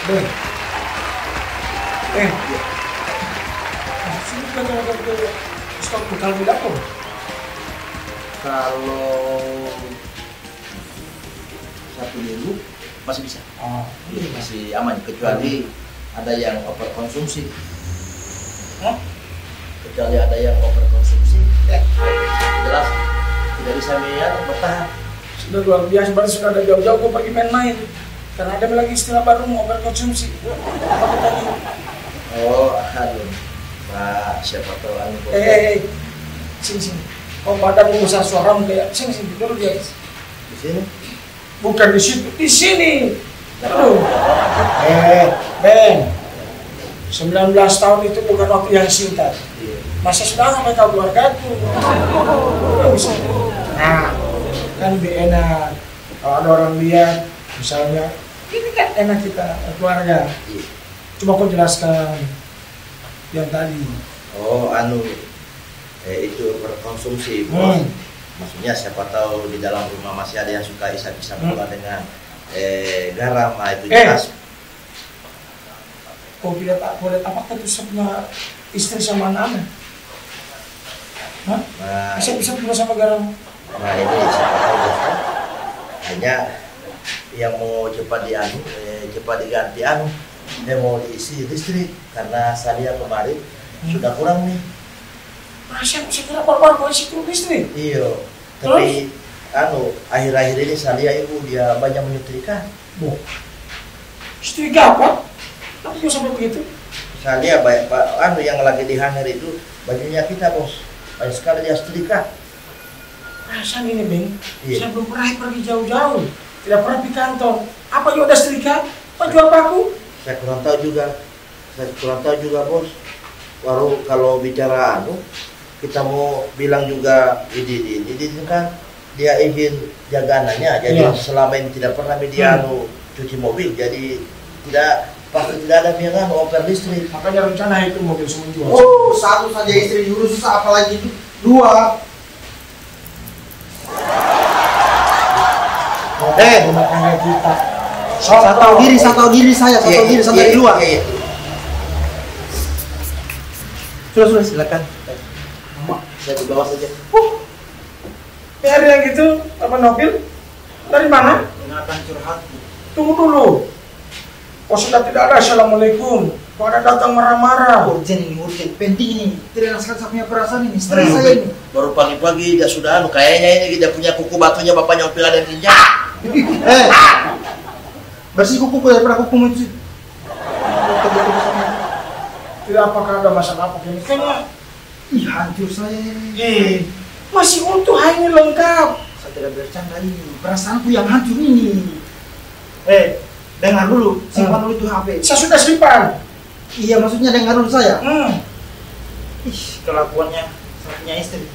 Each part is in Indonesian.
Ben. Sini kan ada stok bekal di dapur. Kalau 1 minggu masih bisa. Oh, Masih aman kecuali ada yang overkonsumsi. Kecuali ada yang overkonsumsi, jelas tidak bisa bertahan. sudah luar biasa, berarti sudah ada jauh-jauh gue pergi main-main. Karena ada lagi istilah baru mau berkonsumsi. Apa katanya? Oh, aduh, Pak, siapa tahu anu. Sini. Kau badanmu besar, suaramu kayak sini dulu guys. Di sini? Bukan di situ, di sini. Aduh. Ben. 19 tahun itu bukan waktu yang singkat. Masa sudah sampai tahu keluargaku. Nah, kan lebih enak kalau ada orang lihat, misalnya ini kan enak kita keluarga. Coba kau jelaskan yang tadi. Oh, itu berkonsumsi, bos. Maksudnya siapa tahu di dalam rumah masih ada yang suka isap-isap bola dengan garam, itu jelas. Kau tidak tak boleh apakah itu sama istri sama anak-anak? Nah, Bisa bola sama garam? nah ini siapa tahu, bos, kan? Hanya yang mau cepat diganti dia mau diisi listrik karena saya kemarin sudah kurang nih. Masa bisa kira baru kau isi tuh listrik? Iya, tapi akhir-akhir ini saya ibu dia banyak menyetrika. Setrika apa? Tapi kau sampai begitu? Saya banyak yang lagi dihanger itu bajunya kita, bos. Banyak sekali dia setrika. Masa ini, Bang? Iya. Saya belum pernah pergi jauh-jauh. Tidak pernah di kantor. Apa juga ada setrika? Baju apa aku? Saya kurang tahu juga, bos. Baru kalau bicara kita mau bilang juga ini kan dia izin jaga anaknya, jadi selama ini tidak pernah media cuci mobil, jadi pasti tidak ada yang over listrik. Makanya rencana itu mobil semua jual. Oh, satu saja istri dulu susah, apalagi itu 2. Rumah tangga kita. Saya tahu diri saya di luar. Sudah silakan. Saya di bawah saja. Ada yang gitu, apa Nobil? Dari mana? Ingatan curhat. Tunggu dulu. Kok sudah tidak ada assalamualaikum? Kok ada datang marah-marah? Urgent, penting ini. Tidak rasakan saya punya perasaan ini. Stres saya ini. Baru pagi-pagi dia sudah kayaknya ini dia punya kuku batunya bapaknya opil ada yang tinja. Bersih kuku daripada kuku itu. Tidak, apakah ada masalah apa ini? Kayaknya hancur saya ini. Masih utuh, ini lengkap. Saya tidak bercanda ini. Perasaanku yang hancur ini. Dengar dulu, simpan dulu itu HP. Saya sudah simpan. Iya, maksudnya dengar dulu saya. Kelakuannya saya punya istri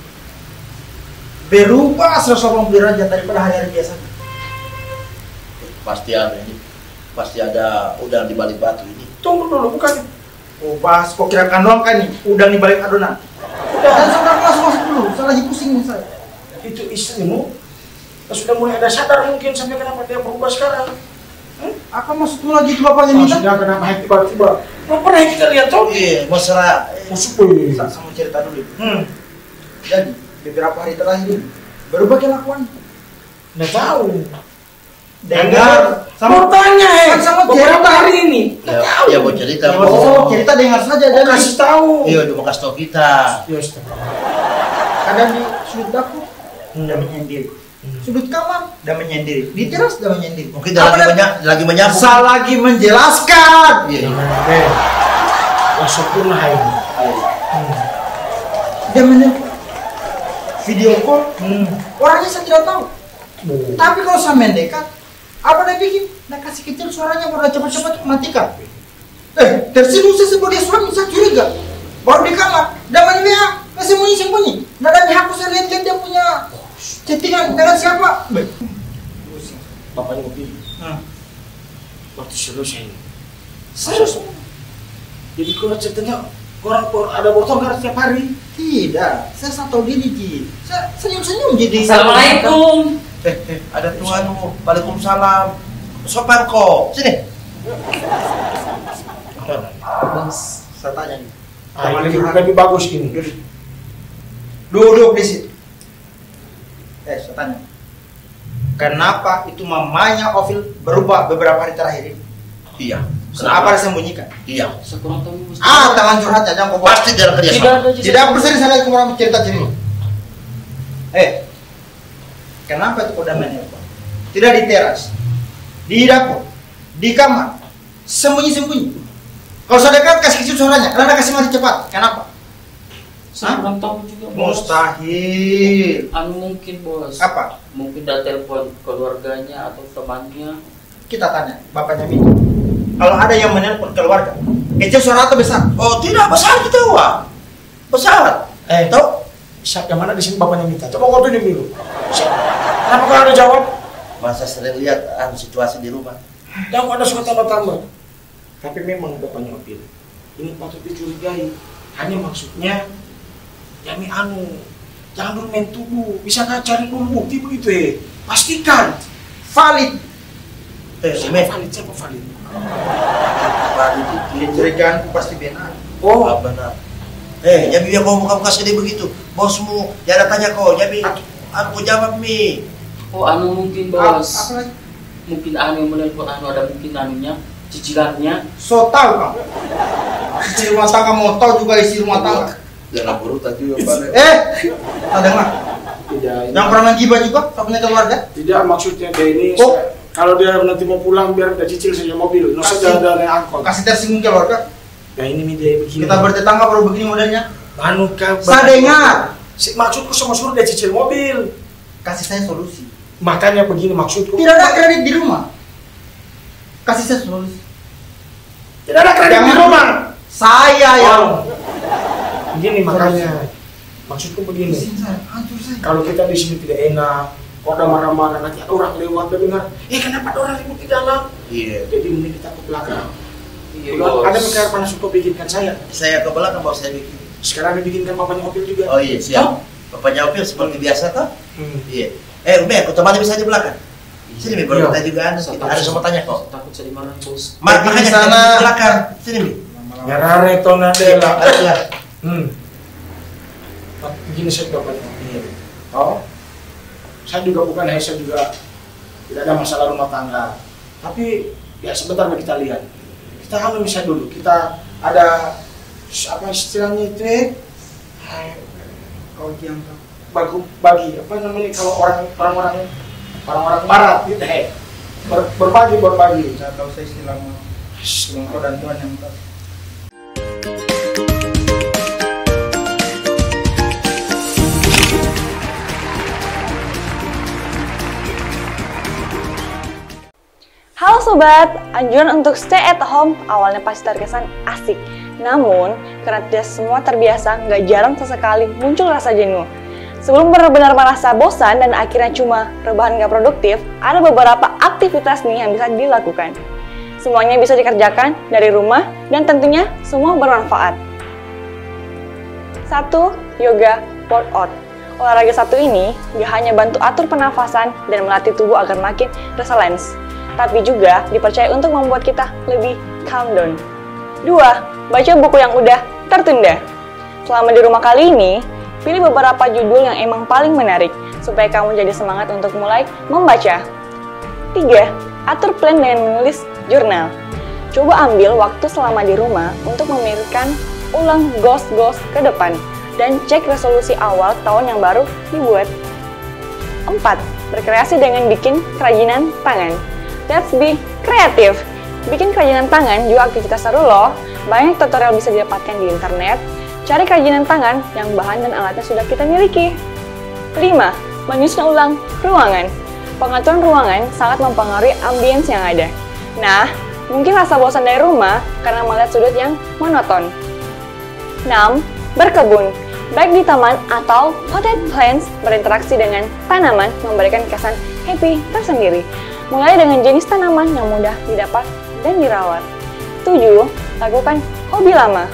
berubah 180 derajat daripada hari-hari biasanya. Pasti ada udang di balik batu ini. Tunggu dulu, bukan. Bahas kok kira-kira doang kan nih, udang di balik adonan. Dan saudara langsung masuk dulu, saya lagi pusing nih saya. Itu istrimu? Sudah mulai ada sadar mungkin sampai kenapa dia berubah sekarang. Apa maksudmu lagi itu bapaknya minta? Sudah kenapa tiba-tiba? Belum pernah kita lihat toh? Iya, masalah Saya mau cerita dulu. Jadi beberapa hari terakhir ini berubah kelakuan. Nggak tahu. Dengar mau tanya sama beberapa hari ini. Ya mau cerita. Mau cerita dengar saja. Mau kasih tahu. Iya, udah mau kasih tahu kita. Kadang di sudut dapur dan menyendiri. Sudut kamar dan menyendiri. Di teras dan menyendiri. Mungkin lagi menyapu. Saya lagi menjelaskan. Iya. Sempurna ini. Dia menyendiri. Video call. Orangnya saya tidak tahu. Tapi kalau saya mendekat, apa dia bikin? Dia kasih kecil suaranya, baru cepat-cepat matikan. Tersinggung saya sebagai suami, saya curiga. Baru di kamar, dia main WA, sembunyi. Nggak ada hapus, saya lihat dia punya chattingan dengan siapa? Bapaknya mobil. Waktu selesai. Serius? Jadi kalau ceritanya orang ada botol setiap hari? Tidak, saya tahu diri Ji. Saya senyum-senyum jadi. Assalamualaikum. Ada tuan. Waalaikumsalam. Sopan kok. Sini. Bos, saya tanya nih. Lebih bagus ini. Duduk di situ. Saya tanya. Kenapa itu mamanya Ovil berubah beberapa hari terakhir ini? Iya. Kenapa disembunyikan? Iya. Sekurang tahu bos. Tangan curhatnya jangan kau Pasti dia kerja Tidak sama. ada Tidak berseri sana kurang cerita-cerita. Kenapa itu kau damai? Tidak di teras, di dapur, di kamar, sembunyi-sembunyi. Kalau saya dekat kasih kecil suaranya, karena kasih mati cepat. Kenapa? Sekurang tahu juga bos. Mustahil. Anu mungkin bos. Apa? Mungkin udah telepon keluarganya atau temannya. Kita tanya, bapaknya Mito. Kalau ada yang menelpon keluarga, kecil suara atau besar? Oh tidak, besar kita wah. Besar. Tahu? Siapa yang mana di sini bapaknya Mita? Coba kau tunjuk dulu. Kenapa kau ada jawab? Masa sering lihat situasi di rumah. Yang ada suka tambah-tambah. Tapi memang bapaknya Opil. Ini patut dicurigai. Hanya maksudnya, Yami jangan dulu main tubuh. Bisa kan cari dulu bukti begitu ya. Pastikan. Valid. Siapa valid? Valid itu. Kecurigaan pasti benar. Oh, Benar. Jadi dia kau buka sedih begitu. Bosmu, jangan tanya kau. Jadi aku jawab mi. Oh anu mungkin bos. Apa lagi? Mungkin anu yang menelpon anu ada mungkin anunya, cicilannya. So tahu kamu. Isi rumah tangga mau tahu juga isi rumah tangga. Jangan buruk tadi apa? Ada nggak? tidak. Yang pernah gibah juga, tak punya keluarga? Tidak, maksudnya dia ini. Oh. Kalau dia nanti mau pulang biar udah cicil saja mobil. Nggak usah ada naik angkot. Kasih tersinggung keluarga. Nah ini media begini. Kita bertetangga baru begini modelnya. Anu kah? Saya dengar. Maksudku sama suruh dia cicil mobil. Kasih saya solusi. Makanya begini maksudku. Tidak ada kredit di rumah. Kasih saya solusi. Tidak ada kredit di rumah. Saya yang Begini makanya. Maksudku begini. hancur saya. Kalau kita di sini tidak enak, kok ada marah-marah nanti ada orang lewat dan dengar, kenapa ada orang ribut di dalam? Iya. Jadi mending kita ke belakang. Iya Ada mikir panas suka bikinkan saya. Saya ke belakang baru saya bikin. Sekarang dibikinkan bapaknya Opil juga. Oh iya siap. Bapaknya Opil seperti biasa toh? Hmm. Iya. Umi, aku temani bisa di belakang. Sini Mi, baru Iya. kita juga ada semua tanya kok. Takut saya dimarahin bos. Makanya di kita sana. di belakang. Sini Mi. Nyarare tonadela. Ada. Begini saya bapaknya Opil. Oh, saya juga bukan saya juga tidak ada masalah rumah tangga. Tapi ya sebentar kita lihat. Kita kan bisa dulu. Kita ada apa istilahnya itu? Kau diam. Bagi apa namanya kalau orang-orang barat gitu berbagi. Saya tahu saya istilahnya. Kau dan Tuhan yang tahu. Halo sobat, anjuran untuk stay at home awalnya pasti terkesan asik. Namun, karena tidak semua terbiasa, nggak jarang sesekali muncul rasa jenuh. Sebelum benar-benar merasa bosan dan akhirnya cuma rebahan nggak produktif, ada beberapa aktivitas nih yang bisa dilakukan. Semuanya bisa dikerjakan dari rumah dan tentunya semua bermanfaat. 1. Yoga workout. Olahraga satu ini nggak hanya bantu atur pernafasan dan melatih tubuh agar makin resilience, tapi juga dipercaya untuk membuat kita lebih calm down. 2. Baca buku yang udah tertunda. Selama di rumah kali ini, pilih beberapa judul yang emang paling menarik, supaya kamu jadi semangat untuk mulai membaca. 3. Atur plan dengan menulis jurnal. Coba ambil waktu selama di rumah untuk memikirkan ulang goals ke depan, dan cek resolusi awal tahun yang baru dibuat. 4. Berkreasi dengan bikin kerajinan tangan. Let's be kreatif. Bikin kerajinan tangan juga aktivitas seru loh. Banyak tutorial bisa didapatkan di internet. Cari kerajinan tangan yang bahan dan alatnya sudah kita miliki. 5. Menyusun ulang ruangan. Pengaturan ruangan sangat mempengaruhi ambience yang ada. Nah, mungkin rasa bosan dari rumah karena melihat sudut yang monoton. 6. Berkebun. Baik di taman atau potted plants, berinteraksi dengan tanaman memberikan kesan happy tersendiri. Mulai dengan jenis tanaman yang mudah didapat dan dirawat. 7. Lakukan hobi lama.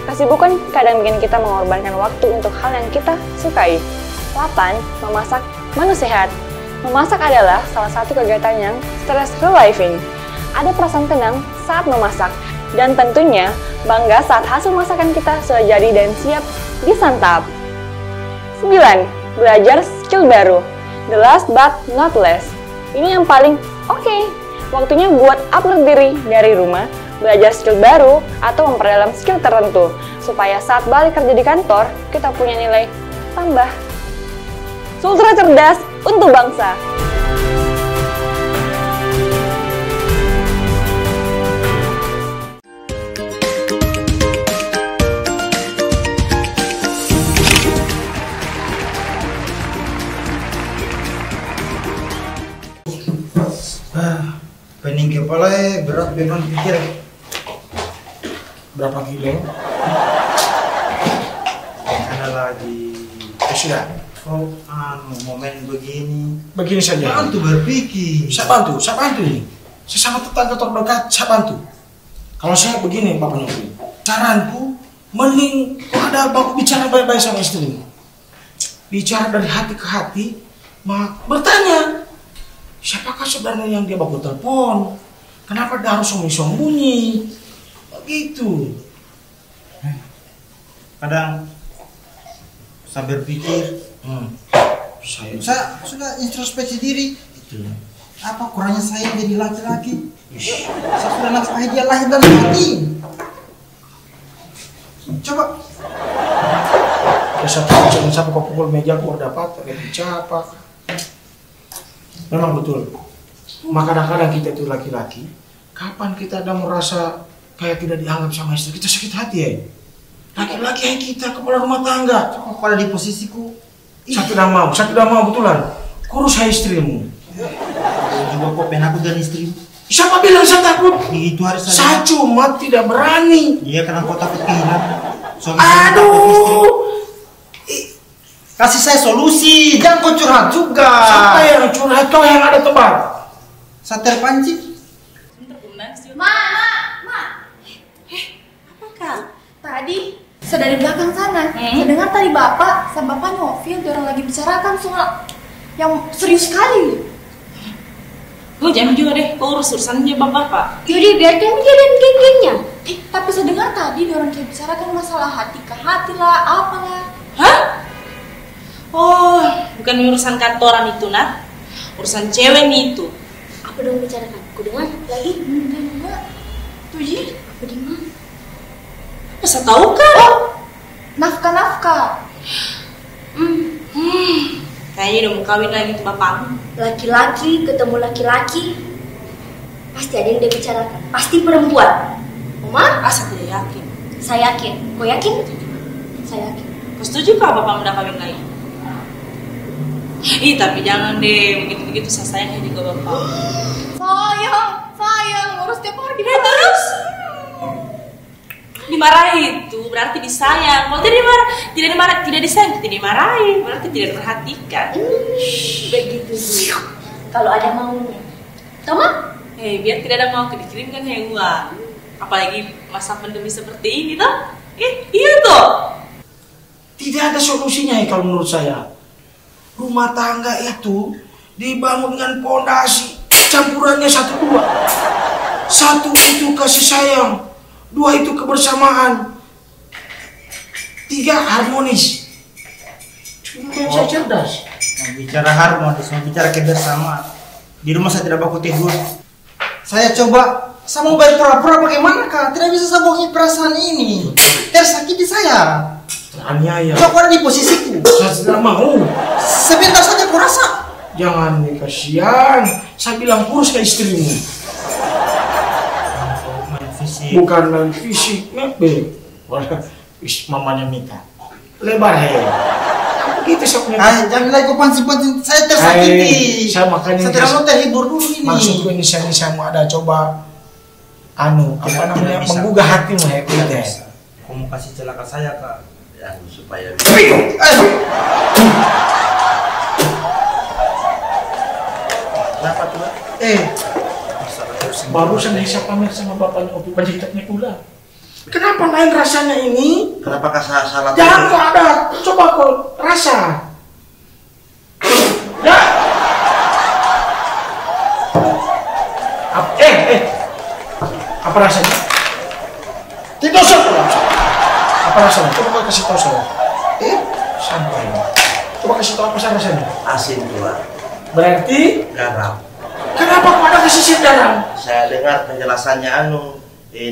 Kesibukan kadang bikin kita mengorbankan waktu untuk hal yang kita sukai. 8. Memasak menu sehat. Memasak adalah salah satu kegiatan yang stress relieving. Ada perasaan tenang saat memasak. Dan tentunya bangga saat hasil masakan kita sudah jadi dan siap disantap. 9. Belajar skill baru. The last but not least. Ini yang paling oke. Waktunya buat upload diri dari rumah, belajar skill baru, atau memperdalam skill tertentu, supaya saat balik kerja di kantor, kita punya nilai tambah. Sultra cerdas untuk bangsa. Pening kepala berat beban pikir. Berapa kilo? Ada lagi. Sudah. Oh, momen begini. Begini saja. Bantu berpikir. Saya bantu ini. Saya sama tetangga terdekat, saya bantu. Kalau saya begini, Bapak Nyobi, saranku, mending ada baku bicara baik-baik sama istri. Bicara dari hati ke hati, bertanya, siapakah sebenarnya yang dia baku telepon? Kenapa dia harus sembunyi-sembunyi? Begitu. Kadang saya berpikir, saya sudah introspeksi diri. Apa kurangnya saya jadi laki-laki? Saya sudah nafsu dia lahir dan mati. Coba. Jangan sampai kau pukul meja kau dapat, apa? Memang betul. Maka kadang-kadang kita itu laki-laki, kapan kita ada merasa kayak tidak dianggap sama istri, kita sakit hati ya. Laki-laki yang kita kepala rumah tangga. Kalau di posisiku, saya tidak mau betulan. Kurus hai istrimu. juga kok pengen aku dan istri. Siapa bilang saya takut? Itu hari saya cuma tidak berani. Iya, karena kau takut kehilangan. Aduh. Kasih saya solusi, jangan kau curhat juga. Siapa yang curhat? Kau yang ada tebar. Saya terpancing. Ma. Apa kak? Tadi saya dari belakang sana. Saya dengar tadi bapak sama bapak Novia orang lagi bicarakan soal yang serius sekali. Kau jangan juga deh, kau urus-urusannya bapak. Yaudah biar kami jadian geng-gengnya. Tapi saya dengar tadi orang kayak bicarakan masalah hati ke hati lah, apalah. Hah? Oh, bukan urusan kantoran itu, Nat. Urusan cewek nih itu. Apa dong bicarakan? Ku dengar lagi? Enggak. Tuh Ji, apa di mana? Masa tahu kan? Oh, nafkah. Kayaknya udah mau kawin lagi tuh bapak. Laki-laki ketemu laki-laki, pasti ada yang dia bicarakan. Pasti perempuan. Oma? Asa tidak yakin. Saya yakin. Kau yakin? Saya yakin. Kau setuju kah bapak udah kawin lagi? Ih, tapi jangan deh, begitu-begitu saya sayang juga bapak. Sayang, harus tiap hari Terus? Dimarahi itu berarti disayang. Kalau tidak disayang, tidak dimarahi, berarti tidak diperhatikan. Begitu. Kalau ada maunya. Tama? Biar tidak ada mau dikirimkan hewan. Apalagi masa pandemi seperti ini toh. Iya toh. Tidak ada solusinya ya kalau menurut saya. Rumah tangga itu dibangun dengan pondasi campurannya 1-2. 1 itu kasih sayang, 2 itu kebersamaan, 3 harmonis. Cuma saya cerdas. Bicara harmonis, bicara kebersamaan. Di rumah saya tidak baku tidur. Saya mau berpura-pura bagaimana kak? Tidak bisa saya bohongi perasaan ini. Tersakiti saya. Teraniaya. Coba di posisiku. Saya tidak mau. Sebentar saja ku rasa. Jangan nih, kasihan. Saya bilang kurus ke istrimu. Bukan main fisik, ngebe. Mamanya Mita. Lebar he. Begitu sok. Jangan lagi kau pancing-pancing. Saya tersakiti. Saya makanya. Saya tidak mau terhibur dulu ini. Maksudku ini saya mau ada coba namanya menggugah hatimu he Mita. Kau mau kasih celaka saya kak? Supaya kenapa tuh? Barusan saya pamer sama bapaknya Opi Panjaitatnya pula. Kenapa lain rasanya ini? kenapa salah? Jangan kau ada, coba kau rasa. Ya. Apa rasanya? Tidak usah pulang. Apa rasanya? Coba kasih tahu saya. Sampai. Coba kasih tahu apa rasanya? Asin keluar. Berarti Garam. kenapa kau ada kasih garam? Saya dengar penjelasannya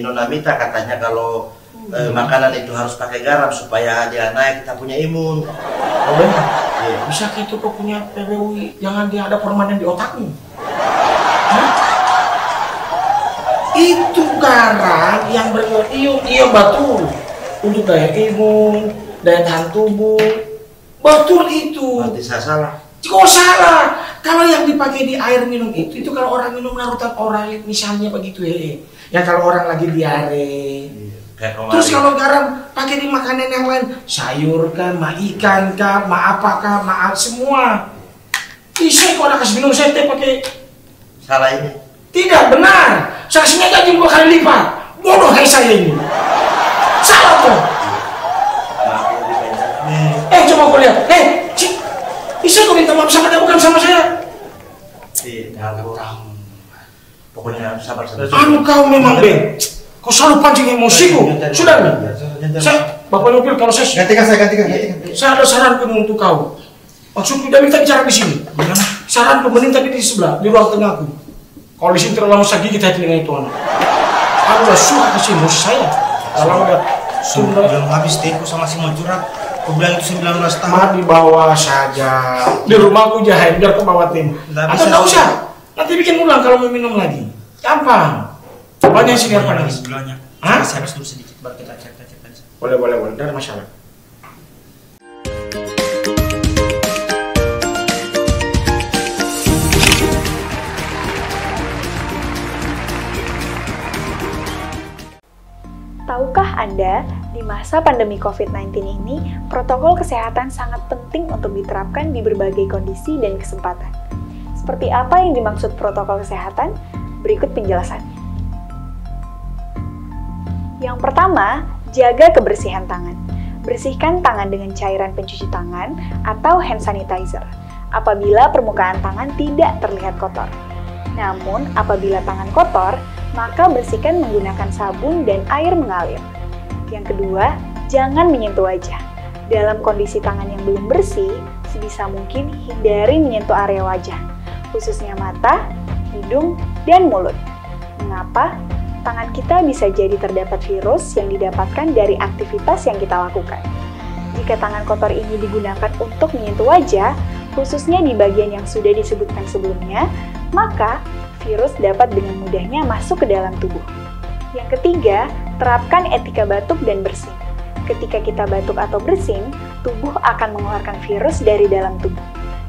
Nona Mita katanya kalau makanan itu harus pakai garam supaya dia naik, kita punya imun. Oh benar? Iya. Bisa gitu kau punya PBUI, jangan dia ada permanen di otakmu. Hah? Itu garam yang berion betul untuk daya imun, daya tahan tubuh. Betul itu. Berarti saya salah. Kok salah? Kalau yang dipakai di air minum itu kalau orang minum larutan oral misalnya begitu ya. Ya kalau orang lagi diare. Terus kalau garam pakai di makanan yang lain, sayur kan, ma ikan kah, ma apakah, ma semua. Bisa kok ada kasih minum saya pakai. Salah ini. Tidak benar. Sanksinya gaji 2 kali lipat. Bodoh kayak saya ini. Salah kok. Coba kau lihat. Bisa kau minta maaf sama dia, bukan sama saya. Pokoknya sabar. Kau memang Ben. Kau selalu pancing emosiku. Sudah nih. Bapak Nopil, kalau saya Gantikan. saya ada saran untuk kau. Maksudku tidak minta bicara di sini. Saran mending tadi di sebelah, di ruang tengahku. Kalau di sini terlalu lama gigit hati dengan itu anak. Aku udah suka kasih emosi saya. Kalau udah sudah Belum habis teku sama si mau curhat. Aku bilang itu 19 tahun. mah dibawa saja. Di rumahku jahit biar kau bawa tim. Nggak Atau bisa. nggak usah. Nanti bikin ulang kalau mau minum lagi. Gampang. Banyak sini apa nih? Sebelahnya. Hah? Saya harus dulu sedikit baru kita cerita. Boleh. Tidak ada masalah. Tahukah Anda, di masa pandemi COVID-19 ini, protokol kesehatan sangat penting untuk diterapkan di berbagai kondisi dan kesempatan. Seperti apa yang dimaksud protokol kesehatan? Berikut penjelasannya. Yang pertama, jaga kebersihan tangan. Bersihkan tangan dengan cairan pencuci tangan atau hand sanitizer apabila permukaan tangan tidak terlihat kotor. Namun, apabila tangan kotor, maka bersihkan menggunakan sabun dan air mengalir. Yang kedua, jangan menyentuh wajah. Dalam kondisi tangan yang belum bersih, sebisa mungkin hindari menyentuh area wajah, khususnya mata, hidung, dan mulut. Mengapa? Tangan kita bisa jadi terdapat virus yang didapatkan dari aktivitas yang kita lakukan. Jika tangan kotor ini digunakan untuk menyentuh wajah, khususnya di bagian yang sudah disebutkan sebelumnya, maka virus dapat dengan mudahnya masuk ke dalam tubuh. Yang ketiga, terapkan etika batuk dan bersin. Ketika kita batuk atau bersin, tubuh akan mengeluarkan virus dari dalam tubuh.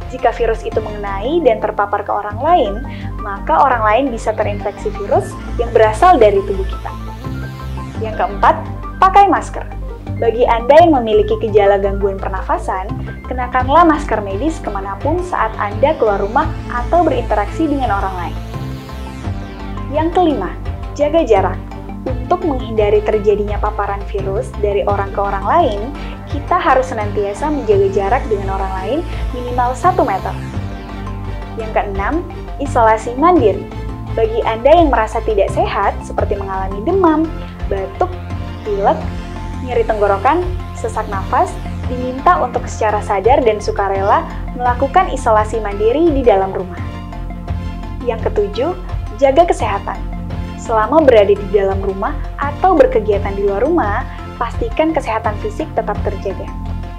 Jika virus itu mengenai dan terpapar ke orang lain, maka orang lain bisa terinfeksi virus yang berasal dari tubuh kita. Yang keempat, pakai masker. Bagi Anda yang memiliki gejala gangguan pernafasan, kenakanlah masker medis kemanapun saat Anda keluar rumah atau berinteraksi dengan orang lain. Yang kelima, jaga jarak. Untuk menghindari terjadinya paparan virus dari orang ke orang lain, kita harus senantiasa menjaga jarak dengan orang lain minimal 1 meter. Yang keenam, isolasi mandiri. Bagi Anda yang merasa tidak sehat, seperti mengalami demam, batuk, pilek, nyeri tenggorokan, sesak nafas, diminta untuk secara sadar dan sukarela melakukan isolasi mandiri di dalam rumah. Yang ketujuh, jaga kesehatan. Selama berada di dalam rumah atau berkegiatan di luar rumah, pastikan kesehatan fisik tetap terjaga.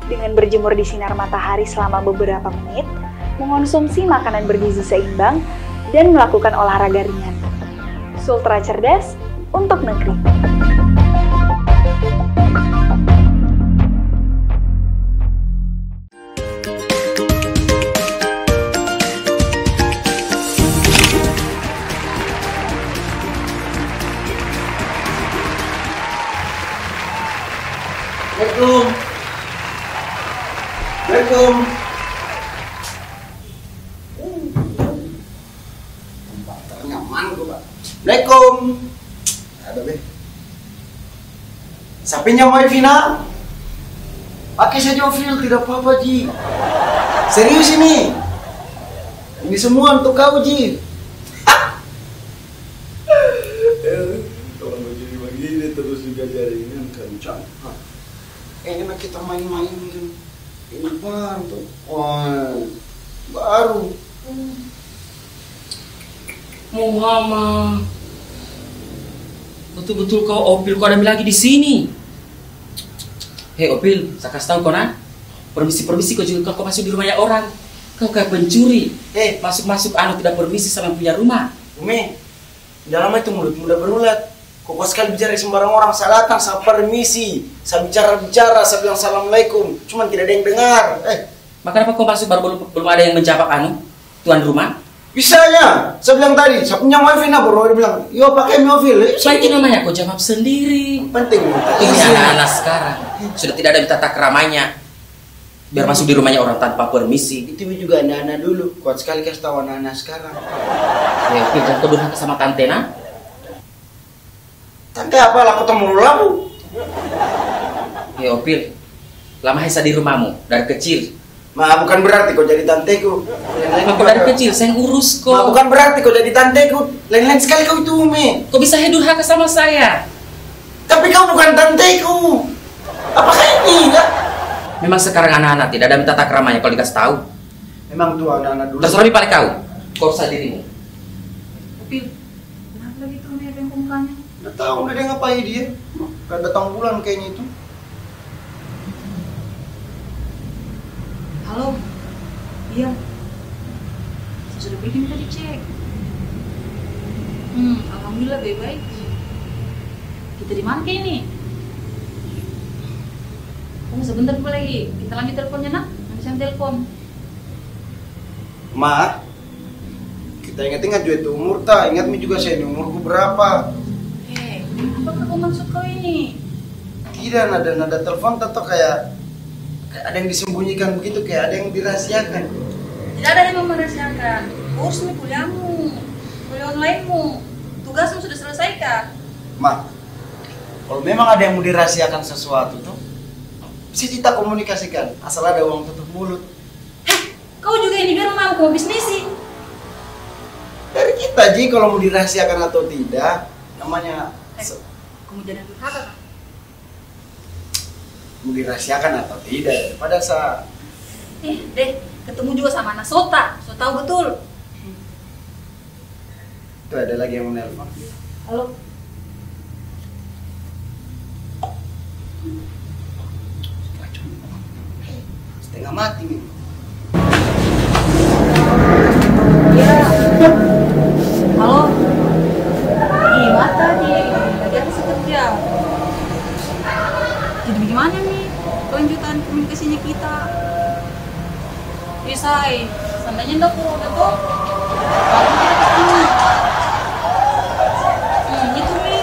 Dengan berjemur di sinar matahari selama beberapa menit, mengonsumsi makanan bergizi seimbang, dan melakukan olahraga ringan. Sultra cerdas untuk negeri. Assalamualaikum. Nyaman gue, Pak. Assalamualaikum. Ada be. Sapinya mau final? Pakai saja feel, tidak apa-apa Ji. Serius ini. Ini semua untuk kau Ji. Jangan. Enak kita main-main ini baru tuh. Wah, baru. Muhammad, betul-betul kau Opil, kau ada lagi di sini. Hei Opil, saya kasih tahu kau nah. Permisi kau juga kau masuk di rumahnya orang. Kau kayak pencuri. Masuk tidak permisi sama yang punya rumah. Umi, dalam itu mulut muda berulat. Kok sekali bicara sembarang orang, saya datang, saya permisi, saya bicara, saya bilang assalamualaikum. Cuman tidak ada yang dengar. Maka kenapa kau masuk baru belum ada yang menjawab tuan rumah? Bisanya, saya bilang tadi, saya punya wifi nah bro, dia bilang, yo pakai wifi. Baik namanya, kau jawab sendiri. Penting. Ini anak-anak sekarang sudah tidak ada tata keramanya. Biar masuk di rumahnya orang tanpa permisi. Itu juga anak-anak dulu, kuat sekali kasih tahu anak-anak sekarang. Ya, jangan kau durhaka sama tante nah. Tante apa lah ketemu lalu? Hei Opil, lama Hesa di rumahmu dari kecil. Bukan berarti kau jadi tanteku. Aku dari kecil saya ngurus kok. Bukan berarti kau jadi tanteku. Lain-lain sekali kau itu Umi. Kau bisa durhaka sama saya. Tapi kau bukan tanteku. Apakah ini enggak? Memang sekarang anak-anak tidak ada tata keramanya kalau dikasih tahu. Memang tuh anak-anak dulu. Terserah paling kau usah dirimu. Opil, kenapa lagi tuh dia bengkok mukanya? Nggak tahu udah dia ngapain dia. Kan datang bulan kayaknya itu. Halo, iya. Saya sudah bikin tadi cek. Alhamdulillah baik-baik. Kita di mana kayak ini? Sebentar dulu lagi. Kita lanjut teleponnya nak. Nanti saya telepon. Ma, kita ingat-ingat juga itu umur tak. Ingat mi juga saya ini umurku berapa. Apakah kau maksud kau ini? Tidak, nada telepon tetap kayak ada yang disembunyikan begitu, kayak ada yang dirahasiakan. Tidak ada yang merahasiakan. Urus nih kuliahmu, kuliah onlinemu, tugasmu sudah selesaikan. Ma, kalau memang ada yang mau dirahasiakan sesuatu tuh, bisa kita komunikasikan. Asal ada uang tutup mulut. Kau juga ini biar mau kau bisnisi. Dari kita Ji, kalau mau dirahasiakan atau tidak, namanya Kamu jangan durhaka kan? mau dirahasiakan atau tidak. Pada saat Deh, ketemu juga sama anak Sota. So tahu betul. itu ada lagi yang menelpon. Halo. Setengah mati nih. Iya. Halo. Mata di lagi aku kerja. Jadi bagaimana nih kelanjutan komunikasinya kita? Say, seandainya ndak udah tuh. Kalau kita ketemu. Itu nih.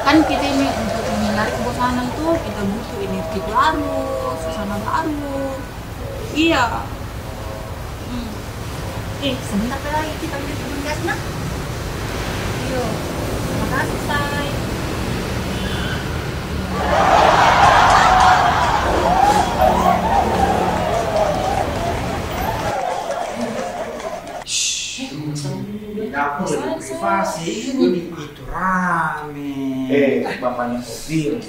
Kan kita ini untuk menghindari kebosanan tuh kita butuh energi baru, suasana baru. Iya. Sebentar lagi kita lanjut tugas nak. Ayo, terima kasih Say. Dapur lebih privasi, ini itu rame. Bapaknya Phil.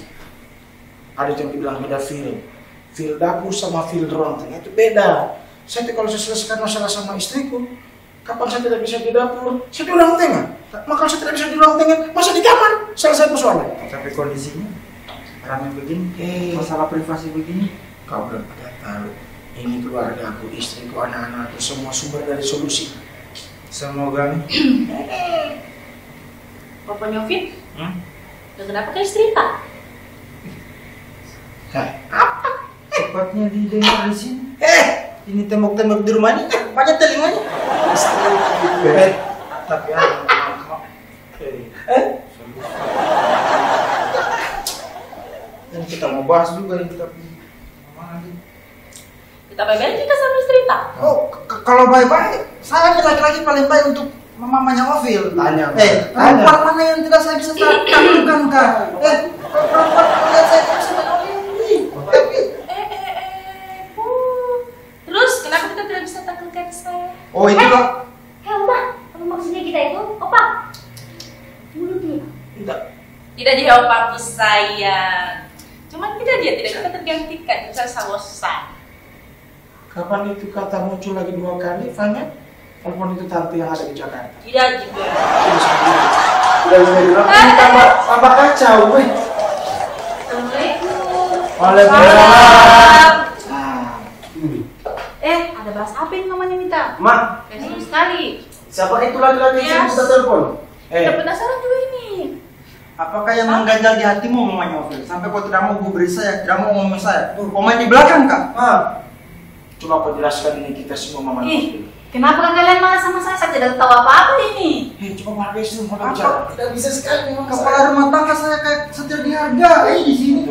Ada yang bilang beda Phil. Phil dapur sama Phil ruang tengah itu beda. Saya kalau saya selesaikan masalah sama istriku, kapan saya tidak bisa di dapur? Saya di ruang tengah. Maka saya tidak bisa di ruang tengah, masa di kamar? Selesai persoalan. Tapi kondisinya rame begini, masalah privasi begini. Kau belum pada tahu. Ini keluarga aku, istriku, anak-anakku, semua sumber dari solusi. Semoga nih. Bapaknya Ovin? Dan kenapa kalian cerita? Apa? Cepatnya didengar di sini. Ini tembok-tembok di rumah ini banyak telinganya. Tapi ada. Ini kita mau bahas juga ini tapi Kita baik-baik kita sambil cerita. kalau baik-baik, saya laki-laki paling baik untuk mamanya Ovil. Tanya. Perempuan mana yang tidak saya bisa taklukkan kak? Perempuan lihat saya tidak bisa taklukkan. Terus kenapa kita tidak bisa taklukkan saya? Oh itu kok. Udah, apa maksudnya kita itu? Apa? Mulut dia. Tidak. Tidak jawab aku sayang. Cuman tidak dia tidak bisa tergantikan. Bisa bosan. Kapan itu kata muncul lagi 2 kali, Fanya? Telepon itu tante yang ada di Jakarta. Tidak juga. Udah tambah kacau, weh. Assalamualaikum. Waalaikumsalam. Ada bahas apa ini mamanya minta? Mak, Seru sekali. siapa itu laki-laki yang bisa telepon? Tidak penasaran juga ini. Apakah yang mengganjal di hatimu mamanya Opel? Sampai kau tidak mau gubris saya, tidak mau ngomong saya. Kau main di belakang kak? Coba kau jelaskan ini kita semua mama. Kenapa kalian marah sama saya? Saya tidak tahu apa-apa ini. Coba marah itu mau Apa? bicara. Tidak bisa sekali memang Kepala rumah tangga saya kayak setia dihargai di sini.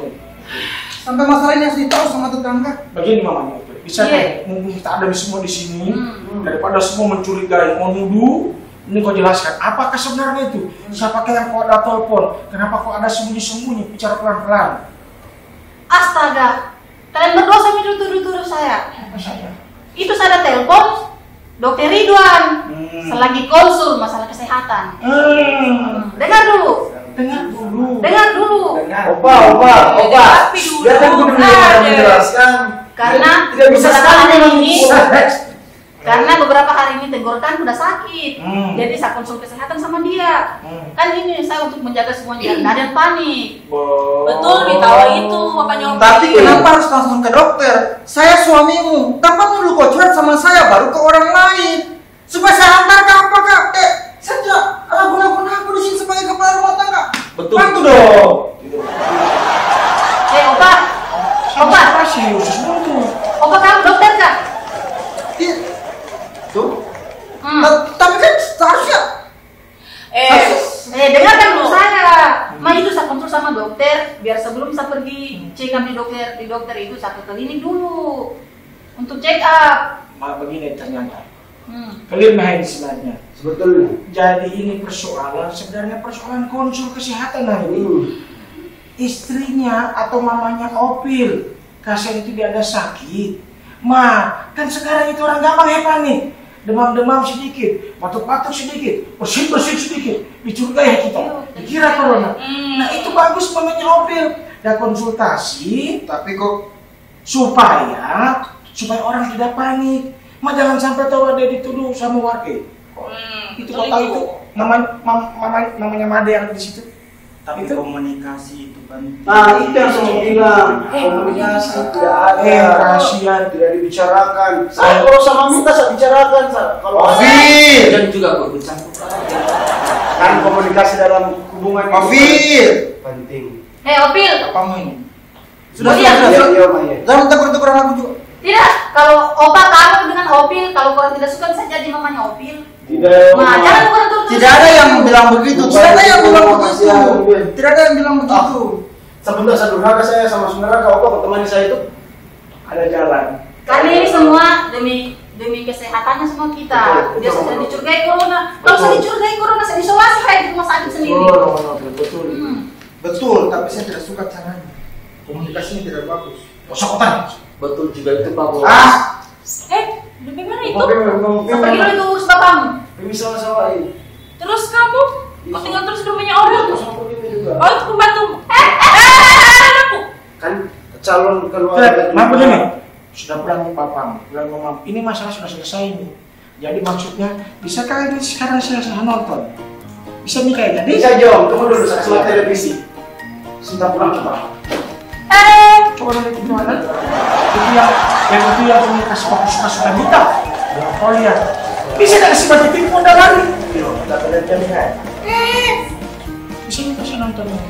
Sampai masalah ini harus ditahu sama tetangga. Begini mamanya, bisa kan? Mumpung kita ada semua di sini, daripada semua mencurigai, mau nuduh, ini kau jelaskan. Apakah sebenarnya itu? Siapakah yang kau ada telepon? Kenapa kau ada sembunyi-sembunyi? Bicara pelan-pelan. Astaga, kalian berdua sampai tuduh-tuduh saya. Apa saya? Itu saya ada telepon Dokter Ridwan selagi konsul masalah kesehatan. Dengar dulu. Dengar dulu. Opa. Biarkan dulu menjelaskan. Karena tidak bisa sekali ini. Karena beberapa hari ini tenggorokan udah sakit, jadi saya konsul kesehatan sama dia. Kan ini saya untuk menjaga semuanya, nggak ada yang panik. Betul, ditawa itu bapaknya Opel. Tapi kenapa harus langsung ke dokter? Saya suamimu. Kenapa dulu kau curhat sama saya baru ke orang lain? Supaya saya antar ke apa kak? Saya tidak ragu-ragu di sini sebagai kepala rumah tangga. Betul. Bantu dong. Opa, Serius semua. Opa kamu dokter kak? Tuh. Tapi kan seharusnya. Dengarkan dulu saya. Itu saya konsul sama dokter, biar sebelum saya pergi check up di dokter itu saya ke klinik dulu untuk check up. Malah begini ternyata. Kalian main sebenarnya. Sebetulnya. Jadi ini sebenarnya persoalan konsul kesehatan ini. Istrinya atau mamanya Opil, kasihan itu dia ada sakit. Kan sekarang itu orang gampang panik. Demam-demam sedikit, batuk-batuk sedikit, bersin-bersin sedikit, dicurigai kita, dikira corona. Nah itu bagus mamanya Opil, dan konsultasi, tapi kok supaya orang tidak panik. Jangan sampai tahu ada dituduh sama warga. Itu kok tahu itu namanya Made yang ada di situ. Tapi itu komunikasi itu kan. Nah itu yang saya bilang, komunikasi tidak ada. Kasihan tidak dibicarakan. Saya kalau sama minta saya bicarakan. Kalau Dan juga kok bercampur. kan komunikasi dalam hubungan Ovil. penting. Opil. Apamu ini? Sudah. Jangan tegur-tegur aku juga. Tidak, kalau Opa kamu dengan Opil, kalau kurang tidak suka saya jadi mamanya Opil. Tidak. Jangan kurang tuh. Tidak ada yang bilang begitu. Tidak ada yang bilang begitu. Tidak ada yang bilang begitu. Sebentar saya durhaka saya sama saudara kau pertemanan saya itu ada jalan. Karena ini semua demi kesehatannya semua kita. Dia sudah dicurigai corona. Kalau saya dicurigai corona, saya isolasi kayak di rumah sakit sendiri. Betul. Betul, tapi saya tidak suka caranya. Komunikasinya tidak bagus. Kosokotan. Betul juga itu Pak Bos. Bagaimana itu? Pergi dulu itu urus bapakmu. Bisa sama ini. Terus kamu? Kau tinggal terus di rumahnya orang? Sama begitu juga. Oh itu pembantu. Anakku. Kan calon keluarga. Kenapa gini? Sudah pulang papam, pulang mamam. Ini masalah sudah selesai nih. Jadi maksudnya, bisakah ini sekarang saya nonton? Bisa nikah ya? Bisa Jom, tunggu dulu saya televisi. Sudah pulang coba. Coba nanti gimana? Itu yang komunikasi suka kita. Oh iya. Bisa nggak sih bagi tipu udah lari? Kita lihat jam kan. Bisa nonton ini.